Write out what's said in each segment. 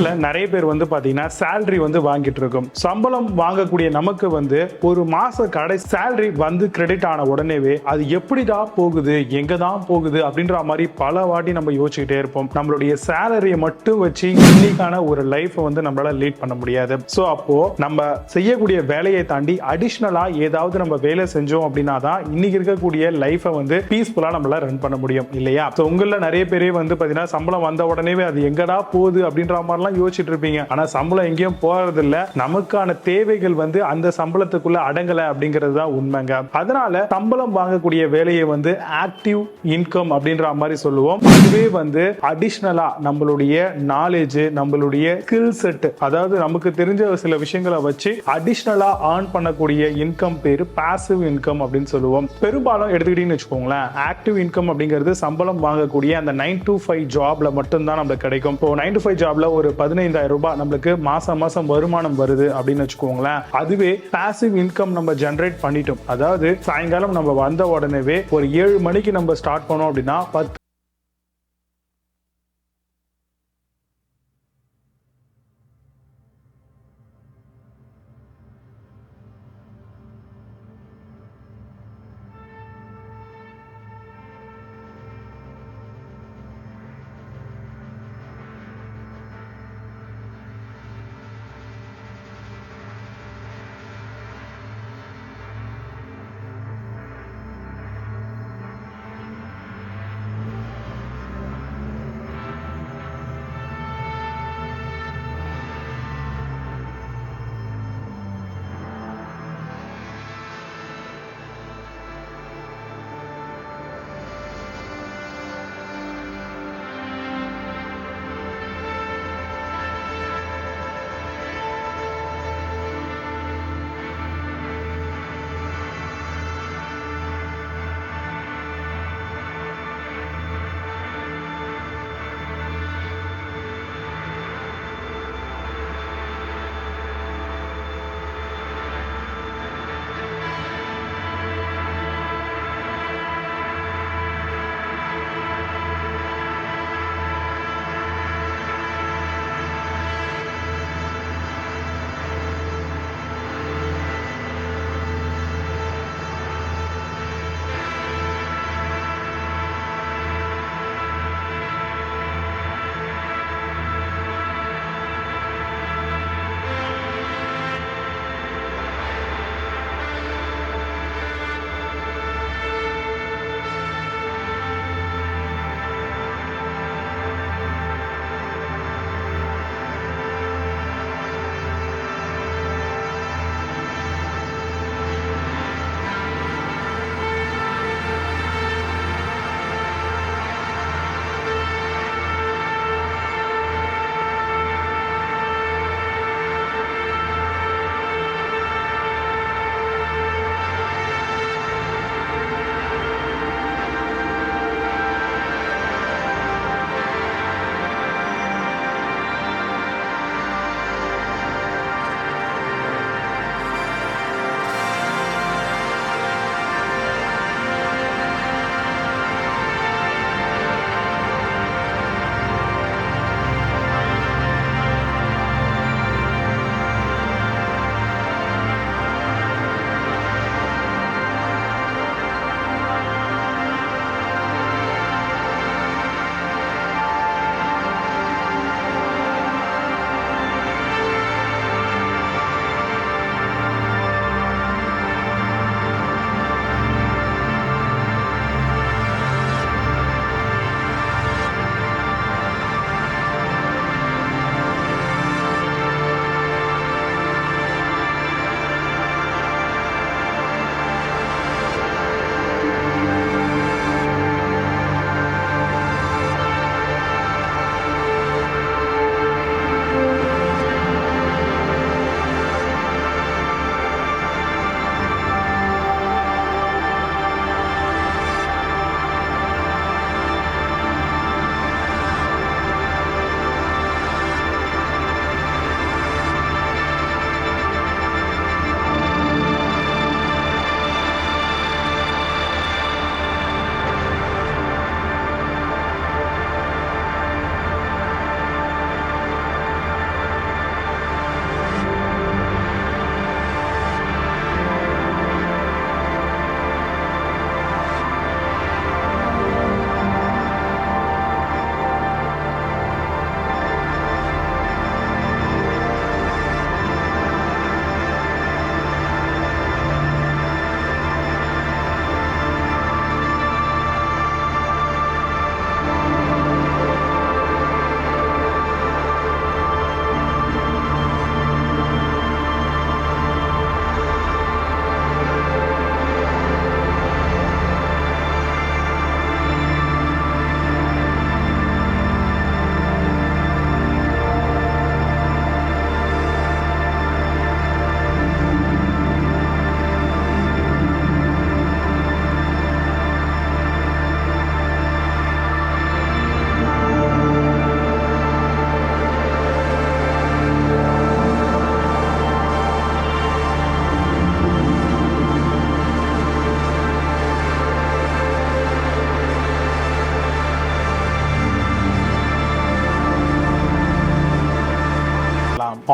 நம்மள நிறைய பேர் வந்து பாத்தீங்கன்னா salary வந்து வாங்கிட்டு இருக்கோம். சம்பளம் வாங்கக்கூடிய நமக்கு வந்து ஒரு மாச கடை salary வந்து கிரெடிட் ஆன உடனேவே அது எப்படிதான் போகுது, எங்க தான் போகுது அப்படின்ற மாதிரி பல வாட்டி நம்ம யோசிச்சுக்கிட்டே இருப்போம். நம்மளுடைய சேலரியை மட்டும் வச்சு இன்னைக்கான ஒரு லைஃப் வந்து நம்மளால லீட் பண்ண முடியாது. சோ அப்போ நம்ம செய்யக்கூடிய வேலையை தாண்டி அடிஷனலா ஏதாவது நம்ம வேலை செஞ்சோம் அப்படின்னா தான் இன்னைக்கு இருக்கக்கூடிய லைஃபை வந்து பீஸ்ஃபுல்லா நம்மளால ரன் பண்ண முடியும் இல்லையா? சோ உங்கள நிறைய பேரே வந்து பாத்தீங்கன்னா சம்பளம் வந்த உடனேவே அது எங்கடா போகுது அப்படின்ற மாதிரிலாம் யோசிச்சுட்டு இருப்பீங்க. ஆனா சம்பளம் எங்கேயும் போறது இல்ல, நமக்கான தேவைகள் வந்து அந்த சம்பளத்துக்குள்ள அடங்கல அப்படிங்கிறது தான் உண்மைங்க. அதனால சம்பளம் வாங்கக்கூடிய வேலையை வந்து ஆக்டிவ் இன்கம் அப்படின்ற மாதிரி சொல்லுவோம். அதுவே வந்து அடிஷனலா நம்மளுடைய நாலேஜ், நம்மளுடைய ஸ்கில் செட், அதாவது நமக்கு தெரிஞ்ச சில விஷயங்களை வச்சு அடிஷனலா ஆன் பண்ணக்கூடிய இன்கம் பேரு பாசிவ் இன்கம் அப்படின்னு சொல்லுவோம். பெரும்பாலும் எடுத்துக்கிட்டீங்கன்னு வச்சுக்கோங்களேன், ஆக்டிவ் இன்கம் அப்படிங்கிறது சம்பளம் வாங்கக்கூடிய அந்த 9 to 5 ஜாப்ல மட்டும் தான் நமக்கு கிடைக்கும். இப்போ 9 to 5 ஜாப்ல ஒரு 15,000 ரூபாய் நம்மளுக்கு மாசம் மாசம் வருமானம் வருது அப்படின்னு வச்சுக்கோங்களேன். அதுவே பாசிவ் இன்கம் நம்ம ஜெனரேட் பண்ணிட்டோம். அதாவது சாயங்காலம் நம்ம வந்த உடனேவே ஒரு 7 மணிக்கு நம்ம ஸ்டார்ட் பண்ணோம் அப்படின்னா 10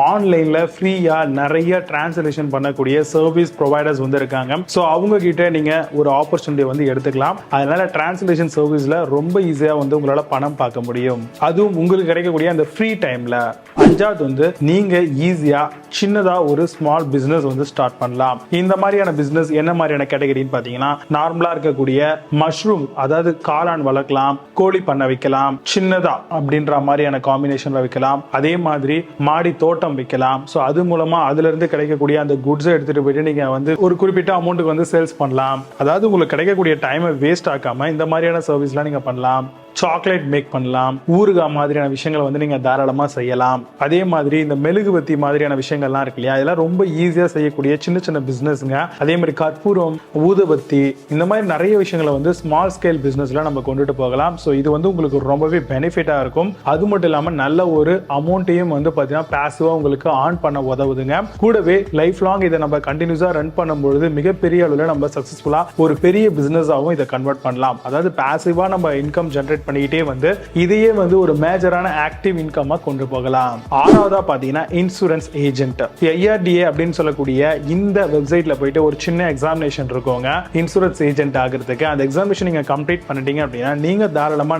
ஆன்லைன்ல ஃப்ரீயா நிறைய டிரான்ஸ்லேஷன் பண்ணக்கூடிய சர்வீஸ் ப்ரொவைடர்ஸ் வந்து இருக்காங்க. ஸோ அவங்க கிட்ட நீங்க ஒரு ஆப்பர்ச்சுனிட்டி வந்து எடுத்துக்கலாம். அதனால டிரான்ஸ்லேஷன் சர்வீஸ்ல ரொம்ப ஈஸியா வந்து உங்களால பணம் பார்க்க முடியும். அதுவும் உங்களுக்கு கிடைக்கக்கூடிய அந்த ஃப்ரீ டைம்ல. அஞ்சாவது வந்து நீங்க ஈஸியா சின்னதா ஒரு ஸ்மால் பிசினஸ் வந்து ஸ்டார்ட் பண்ணலாம். இந்த மாதிரியான பிசினஸ் என்ன மாதிரியான கேட்டகரின்னு பாத்தீங்கன்னா, நார்மலா இருக்கக்கூடிய மஷ்ரூம், அதாவது காளான் வளர்க்கலாம், கோழி பண்ண வைக்கலாம், சின்னதா அப்படின்ற மாதிரியான காம்பினேஷன்ல வைக்கலாம். அதே மாதிரி மாடி தோட்டம் வைக்கலாம். ஸோ அது மூலமா அதுல இருந்து கிடைக்கக்கூடிய அந்த குட்ஸை எடுத்துட்டு போயிட்டு நீங்க வந்து ஒரு குறிப்பிட்ட அமௌண்ட்டுக்கு வந்து சேல்ஸ் பண்ணலாம். அதாவது உங்களுக்கு கிடைக்கக்கூடிய டைமை வேஸ்ட் ஆக்காம இந்த மாதிரியான சர்வீஸ்லாம் நீங்க பண்ணலாம். சாக்லேட் மேக் பண்ணலாம், ஊறுகாய் மாதிரியான விஷயங்களை வந்து நீங்க தாராளமா செய்யலாம். அதே மாதிரி இந்த மெழுகுவத்தி மாதிரியான விஷயங்கள்லாம் இருக்கு இல்லையா, இதெல்லாம் ரொம்ப ஈஸியா செய்யக்கூடிய சின்ன சின்ன பிசினஸ்ங்க. அதே மாதிரி கற்பூரம், ஊதுபத்தி, இந்த மாதிரி நிறைய விஷயங்களை வந்து ஸ்மால் ஸ்கேல் பிசினஸ்ல நம்ம கொண்டுட்டு போகலாம். ஸோ இது வந்து உங்களுக்கு ரொம்பவே பெனிஃபிட்டா இருக்கும். அது மட்டும் இல்லாம நல்ல ஒரு அமௌண்ட்டையும் வந்து பாத்தீங்கன்னா பாசிவா உங்களுக்கு ஆன் பண்ண உதவுதுங்க. கூடவே லைஃப் லாங் இதை நம்ம கண்டினியூஸா ரன் பண்ணும்போது மிகப்பெரிய அளவில் நம்ம சக்சஸ்ஃபுல்லா ஒரு பெரிய பிசினஸாகவும் இதை கன்வெர்ட் பண்ணலாம். அதாவது பாசிவா நம்ம இன்கம் ஜெனரேட் பண்ணிக்கிட்டே வந்து இதையே வந்து ஒரு மேஜரான ஆக்டிவ் இன்கமா கொண்டு போகலாம். ஆறாவதா பாத்தீங்கன்னா இன்சூரன்ஸ் ஏஜென்ட். IRDA அப்படின்னு சொல்லக்கூடிய இந்த வெப்சைட்ல போயிட்டு ஒரு சின்ன எக்ஸாமினேஷன் இருக்குங்க இன்சூரன்ஸ் ஏஜென்ட் ஆகிறதுக்கு. அந்த எக்ஸாமினேஷன் நீங்க கம்ப்ளீட் பண்ணிட்டீங்க அப்படின்னா நீங்க தாராளமா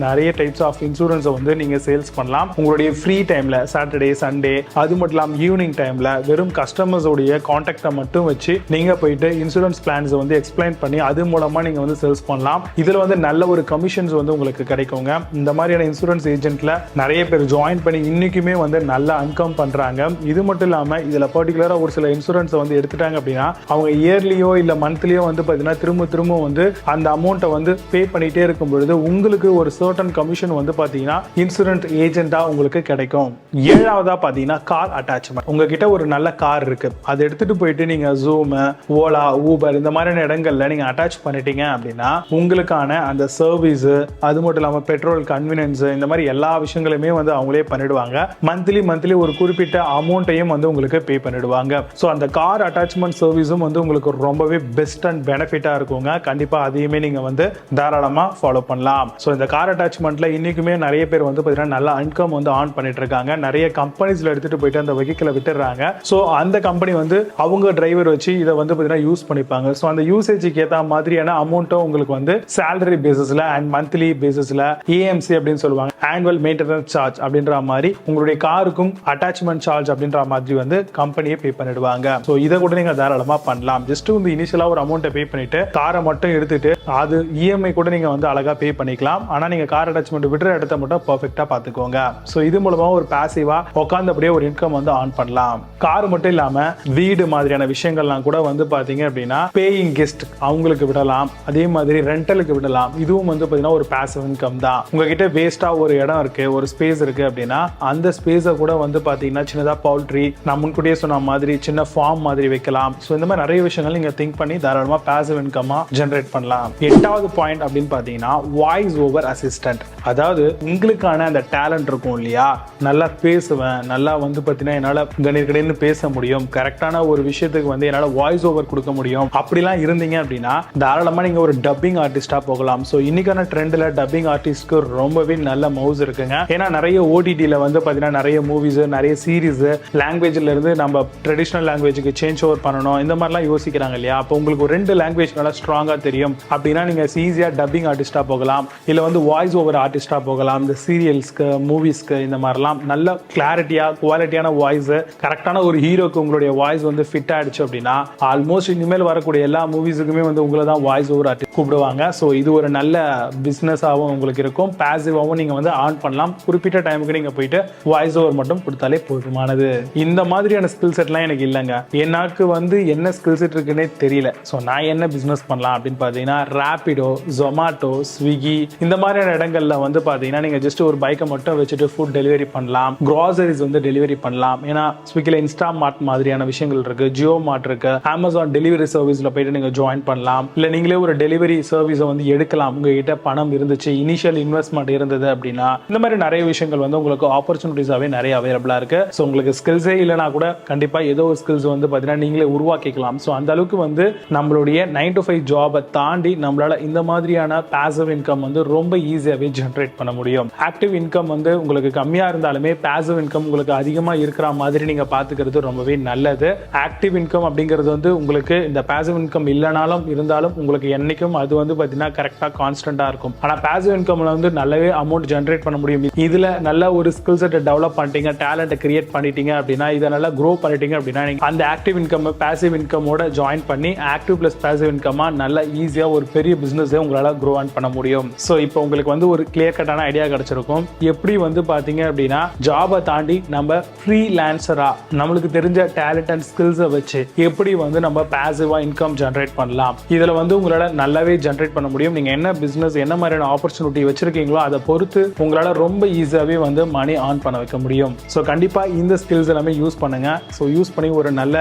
நிறைய டைப்ஸ் ஆஃப் இன்சூரன்ஸ் வந்து நீங்க சேல்ஸ் பண்ணலாம். உங்களுடைய ஃப்ரீ டைம்ல, சாட்டர்டே, சண்டே, அது மட்டும் இல்லாம ஈவினிங் டைம்ல வெறும் கஸ்டமர்ஸ் உடைய கான்டாக்டை மட்டும் வச்சு நீங்க போயிட்டு இன்சூரன்ஸ் பிளான்ஸ் வந்து எக்ஸ்பிளைன் பண்ணி அது மூலமா நீங்க வந்து சேல்ஸ் பண்ணலாம். இதுல வந்து நல்ல ஒரு கமிஷன்ஸ் வந்து உங்களுக்கு கிடைக்குங்க. இந்த மாதிரியான இன்சூரன்ஸ் ஏஜென்ட்ல நிறைய பேர் ஜாயின் பண்ணி இன்னைக்குமே வந்து நல்ல இன்கம் பண்றாங்க. இது மட்டும் இல்லாம இதுல பர்டிகுலரா ஒரு சில இன்சூரன்ஸ் வந்து எடுத்துட்டாங்க அப்படின்னா அவங்க இயர்லியோ இல்ல மந்த்லியோ வந்து பாத்தீங்கன்னா திரும்ப வந்து அந்த அமௌண்ட்டை வந்து பே பண்ணிட்டே இருக்கும் பொழுது உங்களுக்கு ஒரு சர்டன் கமிஷன் வந்து பாத்தீங்கன்னா இன்சூரன்ஸ் ஏஜென்ட்டா உங்களுக்கு கிடைக்கும். ஏழாவதா பாத்தீங்கன்னா கார் அட்டாச்மெண்ட். உங்ககிட்ட ஒரு நல்ல கார் இருக்கு, அதை எடுத்துட்டு போயிட்டு நீங்க ஜூம், ஓலா, ஊபர் இந்த மாதிரியான இடங்கள்ல நீங்க அட்டாச் பண்ணிட்டீங்க அப்படின்னா உங்களுக்கான அந்த சர்வீஸ், அது மட்டும் இல்லாம பெட்ரோல், கன்வீனியன்ஸ், இந்த மாதிரி எல்லா விஷயங்களுமே வந்து அவங்களே பண்ணிடுவாங்க. மந்த்லி ஒரு குறிப்பிட்ட அமௌண்ட்டையும் வந்து உங்களுக்கு பே பண்ணிடுவாங்க. ஸோ அந்த கார் அட்டாச்மெண்ட் சர்வீஸும் வந்து உங்களுக்கு ரொம்பவே பெஸ்ட் அண்ட் பெனிஃபிட்டா இருக்குங்க. கண்டிப்பா அதையுமே நீங்க வந்து தாராளமா ஃபாலோ பண்ணலாம். ஸோ இந்த கார் அட்டாச்மெண்ட்ல இன்னைக்குமே நிறைய பேர் வந்து பார்த்தீங்கன்னா நல்ல இன்கம் வந்து ஆன் பண்ணிட்டு இருக்காங்க. நிறைய கம்பெனிஸ்ல எடுத்துட்டு போயிட்டு அந்த வெஹிக்கிளை விட்டுறாங்க. ஸோ அந்த கம்பெனி வந்து அவங்க டிரைவர் வச்சு இதை வந்து பார்த்தீங்கன்னா யூஸ் பண்ணிப்பாங்க. ஸோ அந்த யூசேஜுக்கு ஏற்ற மாதிரியான அமௌண்ட்டும் உங்களுக்கு வந்து சேலரி பேசிஸ்ல அண்ட் மந்த்லி பேசிஸ்ல AMC அப்படின்னு சொல்லுவாங்க, ஆனுவல் மெயின்டெனன்ஸ் சார்ஜ் அப்படின்ற மாதிரி உங்களுடைய காருக்கும் அட்டாச்மெண்ட் சார்ஜ் அப்படின்ற மாதிரி வந்து கம்பெனியே பே பண்ணிடுவாங்க. ஸோ இதை கூட நீங்க தாராளமா பண்ணலாம். ஜஸ்ட் வந்து இனிஷியலா ஒரு அமௌண்ட்டை பே பண்ணிட்டு காரை மட்டும் எடுத்துட்டு அது EMI கூட நீங்க வந்து அழகா பே பண்ணிக்கலாம். ஆனா நீங்க கார் அட்டாச்மெண்ட் விடுற இடத்த மட்டும் பர்ஃபெக்ட்டா பாத்துக்கோங்க. ஸோ இது மூலமா ஒரு பாசிவா உட்கார்ந்து அப்படியே ஒரு இன்கம் வந்து ஆன் பண்ணலாம். கார் மட்டும் இல்லாம வீடு மாதிரியான விஷயங்கள்லாம் கூட வந்து பாத்தீங்க அப்படின்னா பேயிங் கெஸ்ட் அவங்களுக்கு விடலாம், அதே மாதிரி ரெண்டலுக்கு விடலாம். இதுவும் வந்து பாத்தீங்கன்னா ஒரு பாசிவ் இன்கம் தான். உங்ககிட்ட வேஸ்டா ஒரு இடம் இருக்கு, ஒரு ஸ்பேஸ் இருக்கு அப்படின்னா அந்த ஸ்பேஸை கூட வந்து பாத்தீங்கன்னா சின்னதா பவுல்ட்ரி, நான் முன்கூட்டியே சொன்ன மாதிரி சின்ன ஃபார்ம் மாதிரி வைக்கலாம். ஸோ இந்த மாதிரி நிறைய விஷயங்கள் நீங்க திங்க் பண்ணி தாராளமா பாசிவ் இன்கமா ஜெனரேட் பண்ணலாம். எட்டாவது பாயிண்ட் அப்படின்னு பாத்தீங்கன்னா வாய்ஸ் ஓவர் அசிஸ்டன்ட். அதாவது உங்களுக்கான அந்த டேலண்ட் இருக்கும் இல்லையா, நல்லா பேசுவேன், நல்லா வந்து பாத்தீங்கன்னா என்னால கணீர்கடன்னு பேச முடியும், கரெக்டான ஒரு விஷயத்துக்கு வந்து என்னால வாய்ஸ் ஓவர் கொடுக்க முடியும், அப்படிலாம் இருந்தீங்க அப்படின்னா தாராளமா நீங்க ஒரு டப்பிங் ஆர்டிஸ்டா போகலாம். ஸோ இன்னைக்கான ட்ரெண்ட்ல டப்பிங் ஆர்டிஸ்ட்க்கு ரொம்பவே நல்ல மவுஸ் இருக்குங்க. ஏன்னா நிறைய OTTல வந்து பாத்தீங்கன்னா நிறைய மூவிஸ், நிறைய சீரிஸ் லாங்குவேஜ்ல இருந்து நம்ம ட்ரெடிஷனல் லாங்குவேஜுக்கு சேஞ்ச் ஓவர் பண்ணணும், இந்த மாதிரிலாம் யோசிக்கிறாங்க இல்லையா. அப்போ உங்களுக்கு ஒரு 2 லாங்குவேஜ் நல்லா ஸ்ட்ராங்கா தெரியும் அப்படின்னா நீங்க ஈஸியா டப்பிங் ஆர்டிஸ்டா போகலாம், இல்ல வந்து வாய்ஸ் ஓவர் ஆர்டிஸ்டா போகலாம். இந்த சீரியல்ஸ்க்கு, மூவிஸ்க்கு இந்த மாதிரிலாம் நல்ல கிளாரிட்டியா குவாலிட்டியான வாய்ஸ், கரெக்டான ஒரு ஹீரோக்கு உங்களுடைய வாய்ஸ் வந்து ஃபிட் ஆயிடுச்சு அப்படின்னா ஆல்மோஸ்ட் இனிமேல் வரக்கூடிய எல்லா மூவிஸுக்குமே வந்து உங்களை தான் வாய்ஸ் ஓவர் ஆர்டிஸ்ட் கூப்பிடுவாங்க. ஸோ இது ஒரு நல்ல பிசினஸாகவும் உங்களுக்கு இருக்கும். பாசிவாகவும் நீங்க வந்து ஆன் பண்ணலாம். குறிப்பிட்ட டைமுக்கு நீங்க போயிட்டு வாய்ஸ் ஓவர் மட்டும் கொடுத்தாலே போதுமானது. இந்த மாதிரியான ஸ்கில் செட்லாம் எனக்கு இல்லைங்க. எனக்கு வந்து என்ன ஸ்கில் செட் இருக்குன்னே தெரியல. ஸோ நான் என்ன பிசினஸ் பண்ணலாம் அப்படின்னு பார்த்தீங்கன்னா ரேபிடோ, ஜொமாட்டோ, ஸ்விக்கி இந்த மாதிரியான இடங்கள்ல வந்து பார்த்தீங்கன்னா நீங்க ஜஸ்ட் ஒரு பைக்கை மட்டும் வச்சுட்டு ஃபுட் டெலிவரி பண்ணலாம், கிராசரிஸ் வந்து டெலிவரி பண்ணலாம். ஏன்னா ஸ்விக்கில இன்ஸ்டா மார்ட் மாதிரியான விஷயங்கள் இருக்கு, ஜியோ மார்ட் இருக்கு, அமேசான் டெலிவரி சர்வீஸ்ல போயிட்டு நீங்க ஜாயின் பண்ணலாம். இல்ல நீங்களே ஒரு டெலிவரி சர்வீஸை வந்து எடுக்கலாம் உங்ககிட்ட பணம் இருந்துச்சு இருந்துச்சு, இனிஷியல் இன்வெஸ்ட்மெண்ட் இருந்தது அப்படின்னா இந்த மாதிரி நிறைய விஷயங்கள் வந்து உங்களுக்கு ஆப்பர்ச்சுனிட்டிஸாவே நிறைய அவைலபிளா இருக்கு. ஸோ உங்களுக்கு ஸ்கில்ஸே இல்லைனா கூட கண்டிப்பா ஏதோ ஒரு ஸ்கில்ஸ் வந்து பார்த்தீங்கன்னா நீங்களே உருவாக்கிக்கலாம். ஸோ அந்த அளவுக்கு வந்து நம்மளுடைய 9 to 5 ஜாபை தாண்டி நம்மளால இந்த மாதிரியான பாசிவ் இன்கம் வந்து ரொம்ப ஈஸியாகவே ஜென்ரேட் பண்ண முடியும். ஆக்டிவ் இன்கம் வந்து உங்களுக்கு கம்மியா இருந்தாலுமே பாசிவ் இன்கம் உங்களுக்கு அதிகமா இருக்கிற மாதிரி நீங்க பாத்துக்கிறது ரொம்பவே நல்லது. ஆக்டிவ் இன்கம் அப்படிங்கிறது வந்து உங்களுக்கு இந்த பாசிவ் இன்கம் இல்லைனாலும் இருந்தாலும் உங்களுக்கு என்னைக்கும் அது வந்து பார்த்தீங்கன்னா கரெக்டாக கான்ஸ்டன்டா இருக்கும். ஆனால் பாசிவ் இன்கம்ல வந்து நல்லாவே அமௌண்ட் ஜென்ரேட் பண்ண முடியும். இதுல நல்ல ஒரு ஸ்கில் செட்டை டெவலப் பண்ணிட்டீங்க, டேலண்ட்டை கிரியேட் பண்ணிட்டீங்க அப்படின்னா, இதை நல்லா க்ரோ பண்ணிட்டீங்க அப்படின்னா நீங்க அந்த ஆக்டிவ் இன்கம் பாசிவ் இன்கமோட ஜாயின் பண்ணி ஆக்டிவ் பிளஸ் பாசிவ் இன்கமா நல்லா ஈஸியா ஒரு பெரிய பிசினஸை உங்களால க்ரோ ஆன் பண்ண முடியும். ஸோ இப்போ உங்களுக்கு வந்து ஒரு கிளியர் கட்டான ஐடியா கிடைச்சிருக்கும். எப்படி வந்து பாத்தீங்க அப்படின்னா ஜாபை தாண்டி நம்ம ஃப்ரீலான்சரா நம்மளுக்கு தெரிஞ்ச டேலண்ட் அண்ட் ஸ்கில்ஸை வச்சு எப்படி வந்து நம்ம பாசிவா இன்கம் ஜென்ரேட் பண்ணலாம். இதுல வந்து உங்களால நல்லாவே ஜென்ரேட் பண்ண முடியும். நீங்க என்ன பிசினஸ் என்ன மாதிரியான ஆப்பர்ச்சுனிட்டி வச்சிருக்கீங்களோ அதை பொறுத்து உங்களால ரொம்ப ஈஸியாவே வந்து மணி ஆன் பண்ண வைக்க முடியும். ஸோ கண்டிப்பா இந்த ஸ்கில்ஸ் எல்லாமே யூஸ் பண்ணுங்க. ஸோ யூஸ் பண்ணி ஒரு நல்ல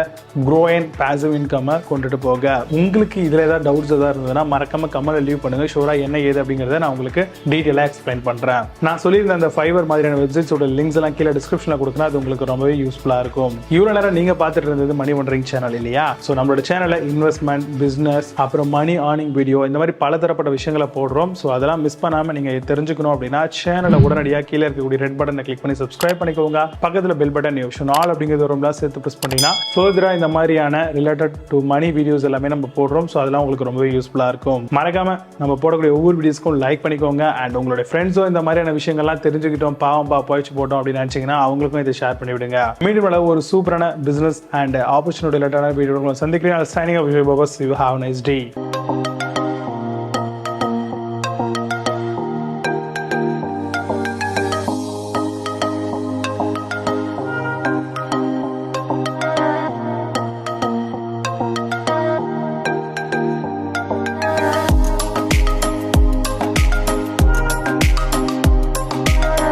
க்ரோ அண்ட் பாசிவ் இன்கம் கொண்டுட்டு போக. உங்களுக்கு இதுல ஏதாவது டவுட்ஸ் ஏதாவது இருந்ததுன்னா மறக்காம கமெண்ட்ல லீவ் பண்ணுங்க. ஷூரா என்ன ஏது அப்படிங்கறத நான் உங்களுக்கு டீடைலா எக்ஸ்பிளைன் பண்றேன். நான் சொல்லியிருந்த அந்த ஃபைவர் மாதிரியான வெப்சைட்ஸோட லிங்க்ஸ் எல்லாம் கீழே டிஸ்கிரிப்ஷன்ல கொடுத்தா அது உங்களுக்கு ரொம்பவே யூஸ்ஃபுல்லா இருக்கும். இவ்வளவு நேரம் நீங்க பார்த்துட்டு இருந்தது மணி ஒண்டரிங் சேனல் இல்லையா? ஸோ நம்மளோட சேனல்ல இன்வெஸ்ட்மெண்ட், பிசினஸ், அப்புறம் மணி ஏர்னிங் வீடியோ இந்த மாதிரி பலதரப்பட்ட விஷயங்களை போடுறோம். ஸோ அதெல்லாம் மிஸ் பண்ணாம நீங்க தெரிஞ்சுக்கணும் அப்படின்னா சேனலை உடனடியாக கீழே இருக்கக்கூடிய ரெட் பட்டனை கிளிக் பண்ணி சப்ஸ்கிரைப் பண்ணிக்கோங்க. பக்கத்துல பெல் பட்டன் ஆப்ஷன் ஆல் அப்படிங்கிறது ரொம்ப சேர்த்து பிரஸ் பண்ணீங்கன்னா ஃபர்தரா இந்த மாதிரியான ரிலேட்டட் டு மணி வீடியோஸ் எல்லாமே நம்ம போடுறோம். ஸோ அதெல்லாம் உங்களுக்கு ரொம்பவே யூஸ்ஃபுல்லா இருக்கும். மறக்காம நம்ம போடக்கூடிய ஒவ்வொரு வீடியோஸ்க்கும் லைக் பண்ணிக்கோங்க. அண்ட் உங்களுடைய ஃப்ரெண்ட்ஸும் இந்த மாதிரியான விஷயங்கள்லாம் தெரிஞ்சுக்கிட்டோம், பாவம் போயிடுச்சு போட்டோம் அப்படின்னு நினைச்சீங்கன்னா அவங்களுக்கும் இதை ஷேர் பண்ணி விடுங்க. மீண்டும் ஒரு சூப்பரான பிசினஸ் அண்ட் ஆப்பர்ச்சுனிட்டி ரிலேட்டடான வீடியோ சந்திக்கிறேன். Signing off. You have a nice day.